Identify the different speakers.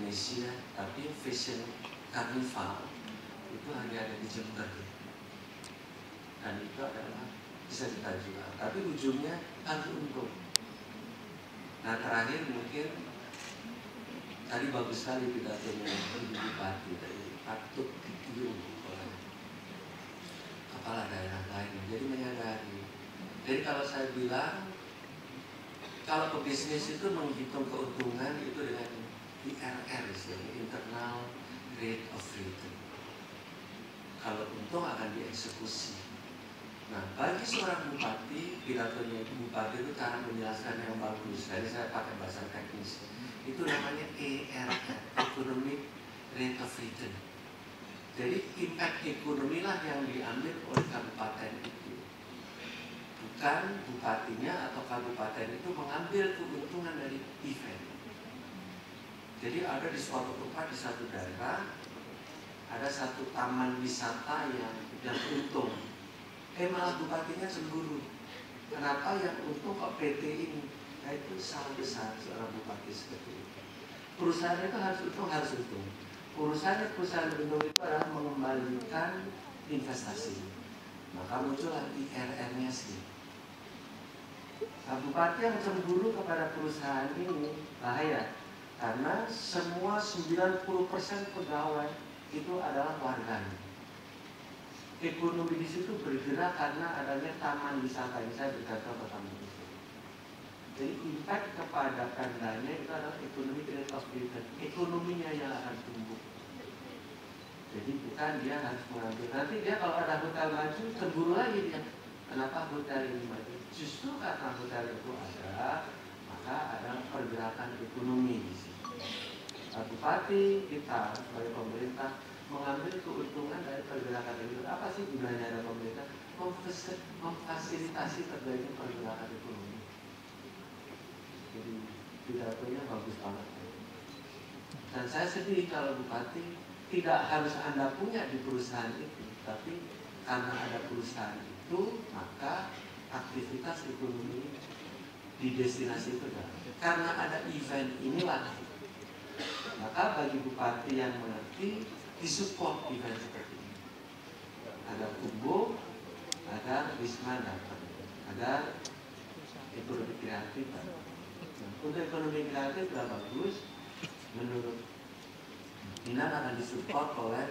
Speaker 1: Indonesia, tapi fashion carnival itu hanya ada di Jember, dan itu adalah bisa kita jual, tapi ujungnya harus untung. Nah terakhir mungkin tadi bagus sekali pidatonya Ibu Bupati, dari patut ditiru oleh kepala daerah lain, jadi menyadari. Jadi kalau saya bilang, kalau pebisnis itu menghitung keuntungan itu dengan IRR, internal rate of return. Kalau untung akan dieksekusi. Nah, bagi seorang bupati, pidatonya bupati itu cara menjelaskan yang bagus. Jadi saya pakai bahasa teknis. Itu namanya ERR, Economic Rate of Return. Jadi impact ekonomi lah yang diambil oleh kabupaten itu. Bukan bupatinya atau kabupaten itu mengambil keuntungan dari event. Jadi ada di suatu tempat, di satu daerah, ada satu taman wisata yang untung. Malah bupatinya cemburu. Kenapa yang untung kok PT ini? Nah itu salah besar seorang bupati seperti itu. Perusahaan itu harus untung. Perusahaan untung itu adalah mengembalikan investasi. Maka muncullah IRR-nya sih. Nah, bupati yang cemburu kepada perusahaan ini bahaya. Karena semua 90% pegawai itu adalah warganya. Ekonomi di situ bergerak karena adanya taman wisata yang saya berkata taman wisata. Jadi impact kepada kandanya itu adalah ekonomi rate of return. Ekonominya yang akan tumbuh. Jadi bukan dia harus mengambil. Nanti dia kalau ada hotel maju cemburu lagi dia. Kenapa hotel ini maju? Justru karena hotel itu ada, maka ada pergerakan ekonomi di sini. Nah, bupati kita sebagai pemerintah mengambil keuntungan dari pergerakan itu. Apa sih gunanya ada pemerintah? Memfasilitasi terjadinya pergerakan ekonomi. Jadi pidatonya bagus banget. Dan saya sedih kalau bupati tidak harus Anda punya di perusahaan itu, tapi karena ada perusahaan itu, maka aktivitas ekonomi di destinasi itu ada. Karena ada event inilah, maka bagi bupati yang mengerti, disupport event seperti ini. Ada Kumbo, ada Wisma datang, ada ekonomi kreatif. Untuk ekonomi kreatif sudah bagus, menurut Dinan akan disupport oleh